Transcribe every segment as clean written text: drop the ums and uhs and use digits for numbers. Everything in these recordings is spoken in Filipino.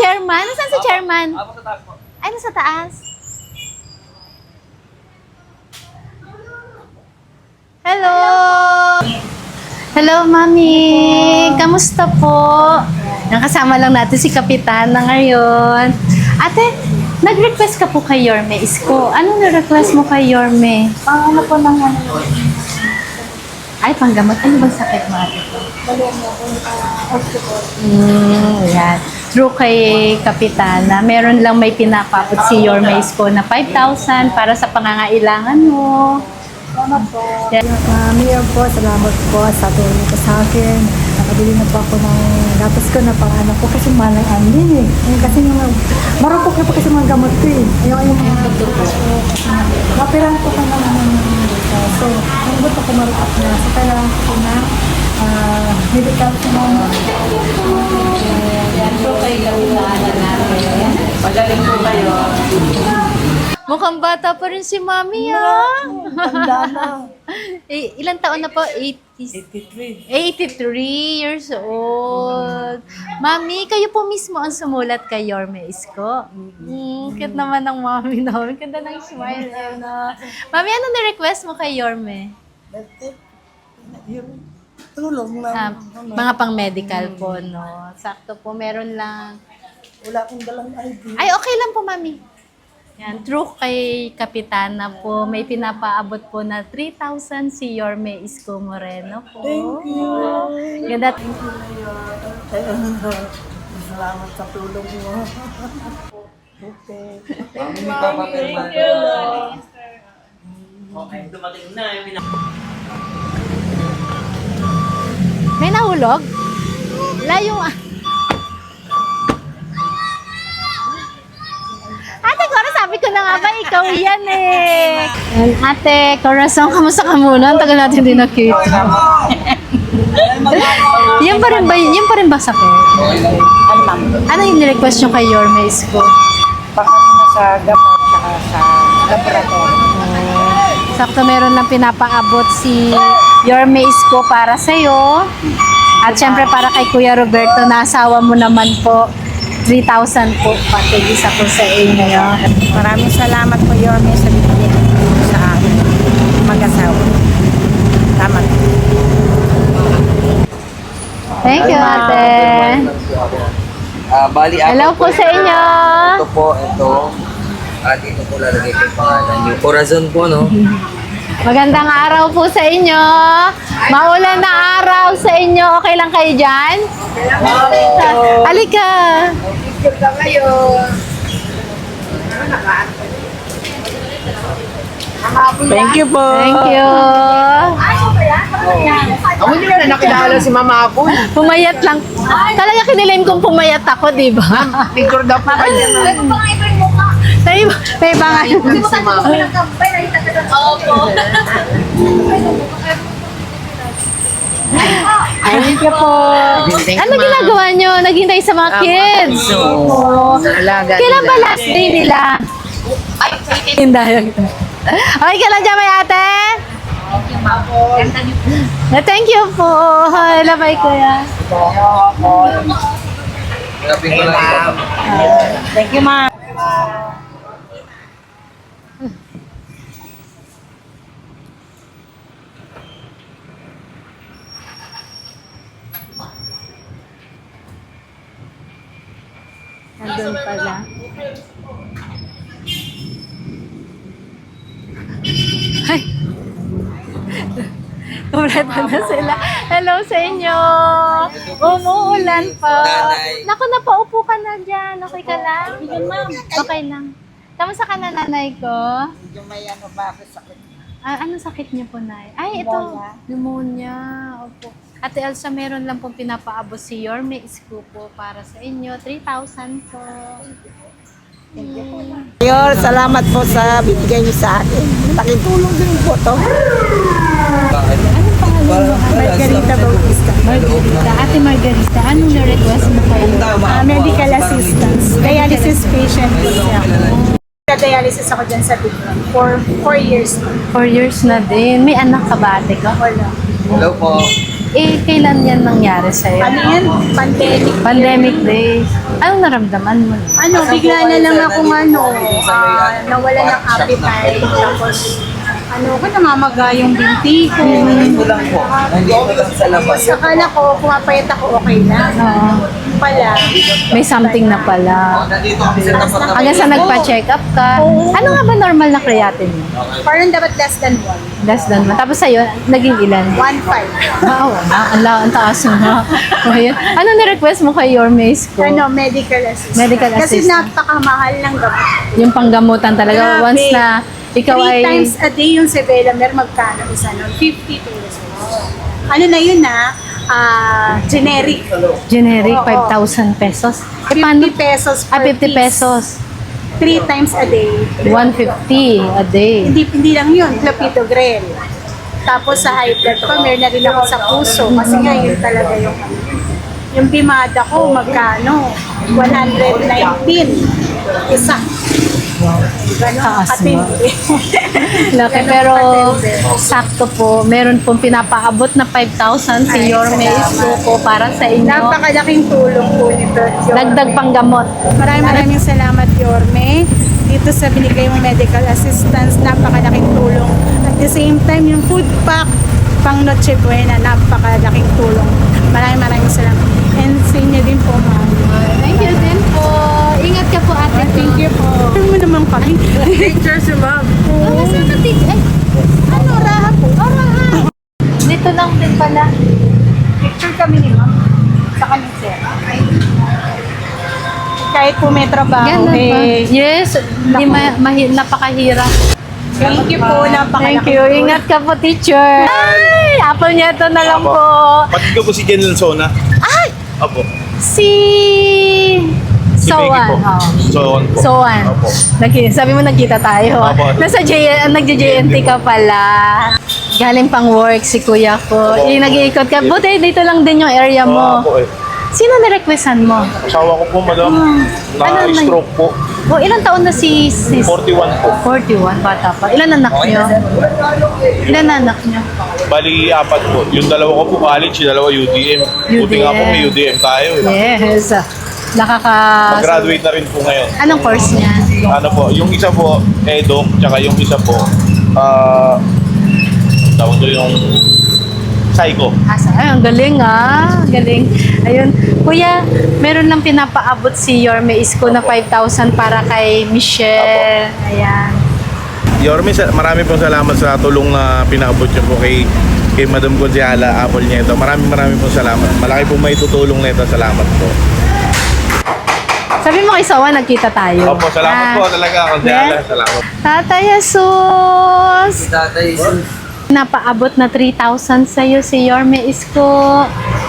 chairman? Nasaan si chairman? Ay, nasa taas. Hello! Hello, Mami! Kamusta po? Nakasama lang natin si Kapitana ngayon. Ate, nag-request ka po kay Yorme Isko. Anong na-request mo kay Yorme? Ano po ng ano? Ay, panggamot. Ano bang sakit mo, ate? Hospital. Yan. True kay Kapitana, meron lang may pinapapot si Yorme Isko na 5,000 para sa pangangailangan mo. Salamat po. Yan. Mayor po, salamat po sa tulong ko sa akin. Nakabili na po ako ng gatas ko na pang ko kasi malang andin eh. Kasi marupok na po kasi mga gamot ko eh. Yung mga doktor ko. Mapirang ko pa naman ng so, ang gusto ko marupok na. So, kailangan ko na medical ko na. True kay Kapitana namin. Pagaling po kayo. Mukhang bata pa rin si Mami, ah. Tanda na. Ilang taon na po? 83 years old. Mami, kayo po mismo ang sumulat kay Yorme Isko. Cute naman ng Mami namin. Ganda ng smile. Ano. Mami, ano na-request mo kay Yorme? Yung tulong na. Mga pang-medical po, no? Sakto po, meron lang. Wala akong dalang ID. Ay, okay lang po, Mami. Yan, true kay Kapitana po, may pinapaabot po na 3,000 si Yorme Isko Moreno po. Thank you. Ganda. Salamat sa tulong mo. Okay. Thank you. Okay, dumating na. May nahulog? Layo ah. Ate Cora, sabi ko na nga ba, ikaw yan eh. Ate Corazon, kamusta ka muna? Ang tagal natin din nakita. Yan pa rin ba sakit? Ano yung request nyo kay Yorme Isko? Pakano na sa gamot at sa laboratory. Sakto meron lang pinapaabot si Yorme Isko para sa'yo. At syempre para kay Kuya Roberto na asawa mo naman po. 3,000 po pati isa po sa inyo. Maraming salamat po, Yorme, sa binigyan niyo sa akin. Mag-asawa. Tama. Thank you, ate. Bali, Hello po sa inyo. Ito po, ito. At ito po lalagay ko yung pangalan niyo. Corazon po, no? Magandang araw po sa inyo. Maulan na araw sa inyo. Okay lang kayo dyan? Halika. Thank you po. Thank you. Ako hindi na nakilala si Mama Apple. Pumayat lang. Talaga kinilaim kong pumayat ako, di ba? Picture daw po kayo. May iba nga yun. Thank you po. Ano ginagawa nyo? Naghintay sa mga kids? Kailan ba last day nila? Hindi. Okay ka lang dyan, may ate? Thank you po. Labay kuya. Grabe ko lang ito. Thank you, Ma. Nandun pala. Ay! Kompleto na sila. Hello sa inyo! Umuulan pa. Nanay. Naku, napaupo ka na dyan. Okay ka lang? Okay lang. Kamusta ka na, nanay ko? Yung may ano ba ako sakit. Anong sakit niyo po, nay? Ay, ito. Pneumonia. Opo. Ate Elsa, meron lang pong pinapaabot si Yorme Isko po para sa inyo. 3,000 po. Mayor, salamat po sa binigay niyo sa akin. Laking tulong din po to. Margarita Bautista. Margarita. Ate Margarita, anong na-request mo kayo? Medical assistance. Dialysis patient po siya. Dialysis ako dyan sa Biglan for 4 years. 4 years na din. May anak ka ba, ate ko? Wala. Hello po. Eh, kailan yan nangyari sa'yo? Ano yan? Pandemic. Pandemic days. Anong naramdaman mo? Ano, bigla na lang akong nawala ng appetite. Tapos, ko namamaga yung binti ko. Nandito lang po. Nandito lang sa labas. Akala ko, pumapayat ako, okay na. Oo. Pala. May something na pala. Nandito kami sa tapat na Hanggang sa nagpa-check up ka. Oo. Ano nga ba normal na creatinine mo? Parang dapat less than 1. Less than 1. Tapos sa'yo, naging ilan? 1.5. Wow, ang taas mo na. Ayun. Ano ni-request mo kay your miss ko? Medical assistant. Medical Kasi assistant. napakamahal ng gamot. Yung panggamutan talaga. Grabe. Once na ikaw 3 ay... times a day yung Sevelamer, magkano isa nun? 50 pesos. Ano na yun generic. Generic, Oo. 5,000 pesos. Eh, 50 paano? pesos per 50 piece. pesos. 3 times a day. 150 a day. Hindi lang yun, clopidogrel. Tapos sa high blood ko, meron na rin ako sa puso. Kasi nga yun talaga yung bimada ko, magkano? 119. Isa. Ganon, Taas mo. katindi. Laki, Ganun pero katindi. sakto po. Meron pong pinapaabot na 5,000 si Ay, Yorme salamat. Suko para sa inyo. Napakalaking tulong po nito. Yorme. Dagdag panggamot. Maraming salamat, Yorme. Dito sa binigay mong medical assistance, napakalaking tulong. At the same time, yung food pack, pang Noche Buena, napakalaking tulong. Maraming salamat. And sa inyo din po, ma'am. Thank you din po. Ingat ka po, ate. Thank you po. Ano mo naman kami? Picture si ma'am. Oh, kasi ay, Ano, raha po? raha. Dito lang din pala. Picture kami ni ma'am. Sa kami, sir. Kahit po may trabaho, Ganun ba? eh. Yes, napakahirap. Thank you po, napakalaking Thank you. Ingat ka po, teacher. Ay, apple niya ito na lang po. Pati ko po si Jen Lonsona. Ay! Opo. Si... Si Becky Soan. po. Oh. Soan po. Soan. Opo. Sabi mo nagkita tayo. Opo. Nagja-JNT ka pala. Galing pang work si kuya ko. Opo. Nag-iikot ka. Buti dito lang din yung area mo. Opo eh. Sino nirequestan mo? Asawa ko po, madam. Ano Na-stroke po. Oh, ilang taon na si sis? 41 po. 41, bata pa. Ilan anak Okay nyo? na, sir. Ilan anak nyo? Bali, 4 po. Yung dalawa ko po college, yung dalawa UDM. Buti nga po may UDM tayo. Yes. Mag-graduate na rin po ngayon. Anong course niya? Ano po, yung isa po, EDOC, tsaka yung isa po, tawag ko yung Psycho. Ay, ang galing ah. Galing. Ayun. Kuya, meron lang pinapaabot si Yorme Isko na 5,000 para kay Michelle. Ayan. Yorme, marami pong salamat sa tulong na pinaabot niyo po kay Madam Gonziala, Apple niya ito. Marami pong salamat. Malaki pong may tutulong na ito. Salamat po. Sabi mo kay Sawa, nagkita tayo. Opo, salamat po talaga, Gonziala. Yes. Salamat. Tatay Jesus! Si Tatay, Napaabot na 3,000 sa'yo si Yorme Isko.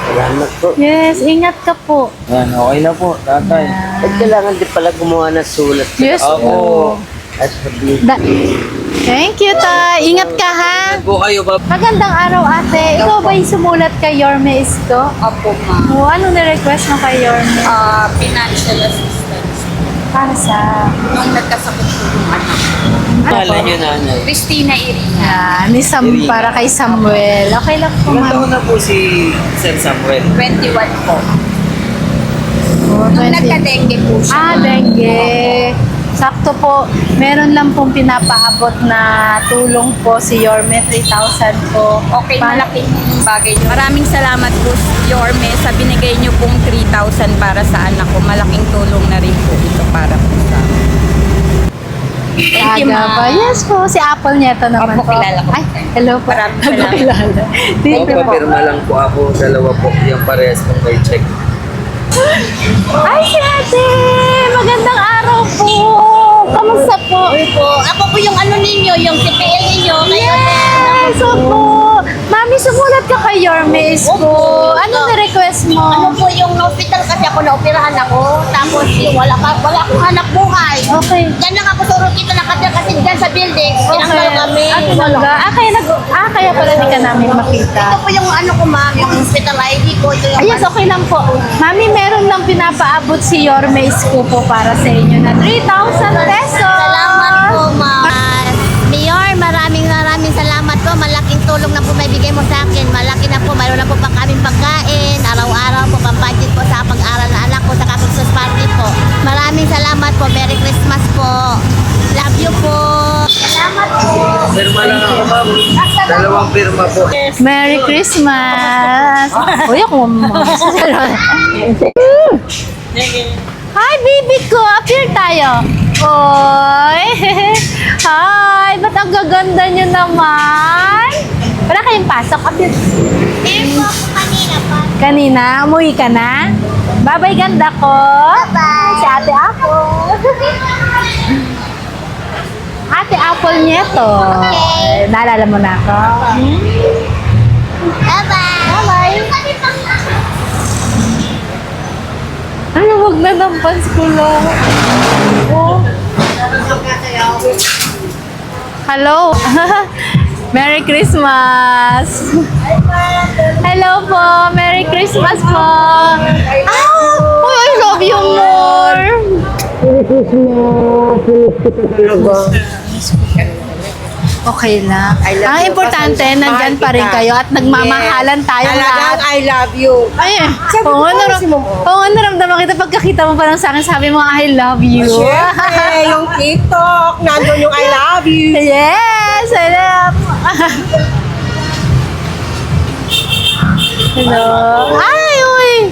Salamat po. Yes, ingat ka po. Yan, okay na po, tatay. At kailangan din pala gumawa ng sulat. Yes, Opo. At sabihin. Thank you, Tay. Ingat ka, ha? po kayo ba? Magandang araw, ate. Ikaw ba yung sumulat kay Yorme Isko? Opo, ma'am. O, ano ni-request mo kay Yorme? Financial assistance. Para sa... Nung nagkasakit po yung anak. Kala niyo, nanay. Christina Irina. Ni para kay Samuel. Okay lang po, Ilan ma'am. taon na po si Sir Samuel? 21 po. Oh, Nung 20. nagka-dengue po siya. Dengue. Sakto po, meron lang pong pinapaabot na tulong po si Yorme, 3,000 po. Okay, Pa- malaking bagay nyo. Maraming salamat po, Yorme, sa binigay nyo pong 3,000 para sa anak ko. Malaking tulong na rin po ito para po sa amin. Thank you, Aga ma'am. pa. Yes po, si Apple niya ito naman Opo, po. kilala ko. Ay, hello po. Maraming salamat. Kilala. Thank you po. Papapirma lang po ako, dalawa po, yung parehas pong may check. Ay, si ate! Magandang araw po! Kamusta po? Ako po yung ano ninyo, yung CPL ninyo. Yes! Opo! Mami, sumulat ka kay Yorme Isko. Ano na-request mo? Ano po yung hospital kasi ako na-operahan ako. Tapos yung wala akong hanap buhay. Okay. Diyan lang ako sa Rokita nakatira kasi diyan sa building. Tinanggal kami. Talaga? Kaya pala di ka namin makita. Ito po yung ano ko ma'am, yung hospital ID ko. Ito yung Yes, okay lang po. Mami, meron lang pinapaabot si Yorme Isko po para sa inyo na 3,000 pesos. Salamat po ma'am. Mayor, maraming salamat po. Malaking tulong na po may bigay mo sa akin. Malaki na po, mayroon na po pa kaming pagkain. Araw-araw po, pang-budget po sa pag-aral na anak ko sa Christmas party po. Maraming salamat po. Merry Christmas po. Love you po. Salamat po. Firma lang ako, ma'am. Dalawang firma po. Merry Christmas! Uy, ako Hi, baby ko! Appear tayo! Oy! Hi! Ba't ang gaganda nyo naman? Wala kayong pasok? Appear. Meron po ako kanina pa. Kanina? Umuwi ka na? Bye-bye, ganda ko! Bye. Si Ate Apple! Ate Apple Nieto! Okay. Naalala mo na ako? Bye-bye. Bye-bye! Ano, wag na ng pants ko lang. Oh. Hello. Merry Christmas. Hello po. Merry Christmas po. Ah, oh, I love you more. Okay lang. Ang importante, nandyan pa rin kayo at nagmamahalan tayo lahat. I love you. Ay, oo nga, naramdaman kita pagkakita mo pa lang sa akin, sabi mo, I love you. Siyempre, yung TikTok, nandun yung I love you. Yes, I love. Hello. Ay, uy.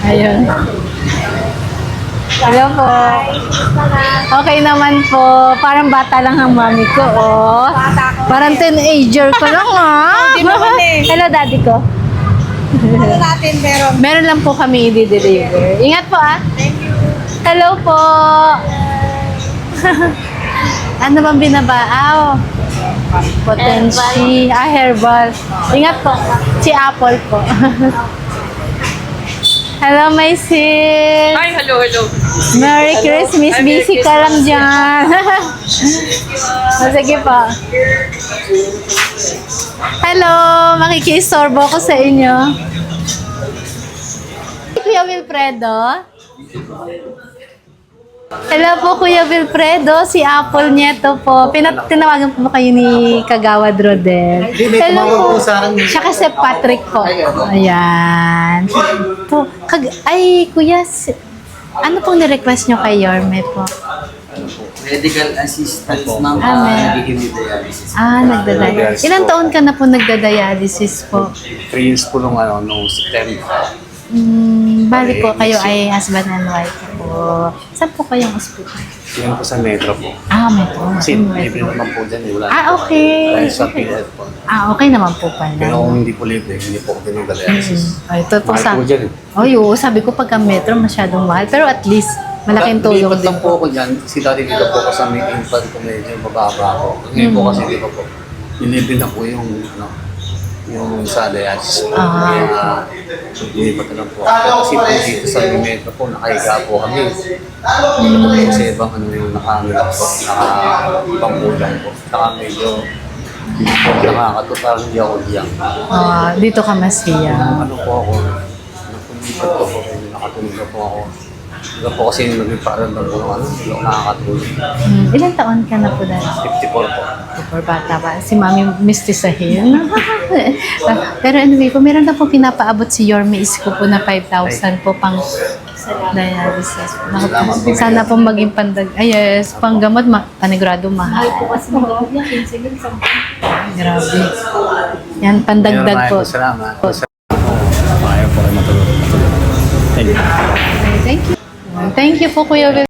Ayun. Hello po. Okay naman po. Parang bata lang ang mami ko, oh. Parang teenager ko lang, ah. Hello, daddy ko. Ano natin meron? Meron lang po kami i-deliver. Ingat po, ah. Thank you. Hello po. Ano bang binabaaw? Potency. Herbal. Ingat po. Si Apple po. Hello, my sis. Ay, hello. Merry Christmas. Busy ka lang dyan. Sige po. Hello. Makikistorbo ko sa inyo. Kuya Wilfredo. Hello po, Kuya Wilfredo. Si Apple Nieto po. Tinawagan po kayo ni Kagawad Rodel. Hello po. Siya kasi Patrick po. Ayan. Po, ay, Kuya, ano pong ni-request nyo kay Yorme po? Medical assistance, ma'am. Amen. Nagiging dialysis. Nagdadialysis. Ilang taon ka na po nagdadialysis po? 3 years po nung September. Bali po, kayo ay husband and wife po. Saan po kayong hospital? Yan po sa Metro po. Metro. Kasi libre naman po dyan. Wala Okay. Dahil sa PL po. Okay naman po pala. Pero kung hindi po libre, hindi po ako dinong-dialysis. Ito po Mahal po dyan eh. Oo, sabi ko pagka metro masyadong mahal. Pero at least, malaking tulong Lipat din lang po ako dyan. Kasi dati dito po ako sa may infant ko medyo mababa ako. Ngayon po kasi dito po. Nilibre na po yung yung sa dialysis po. Kaya lipat na lang po. Pero kasi po dito sa may Metro po, nakahiga po kami. Dito po kasi ibang yung nakangilap po. Nakapangkulang po. Saka medyo nakakatutal hindi ako diyan. Dito ka masaya. Ano po ako, napulipat ko po, medyo nakatulog na po ako. Iba po kasi yung nagpaparamdam po ng hindi ako nakakatulog. Ilang taon ka na po dahil? 54 po. Super bata pa. Si Mami mistisahin. Pero anyway, kung meron na po pinapaabot si Yorme Isko po na 5,000 po pang dialysis. Sana po maging pandag. Yes, panggamot, panigurado mahal. Grabe. Yan, pandagdag po. Salamat. Ayaw po kayo matulog. Thank you. Thank you. Thank you po, Kuya Will.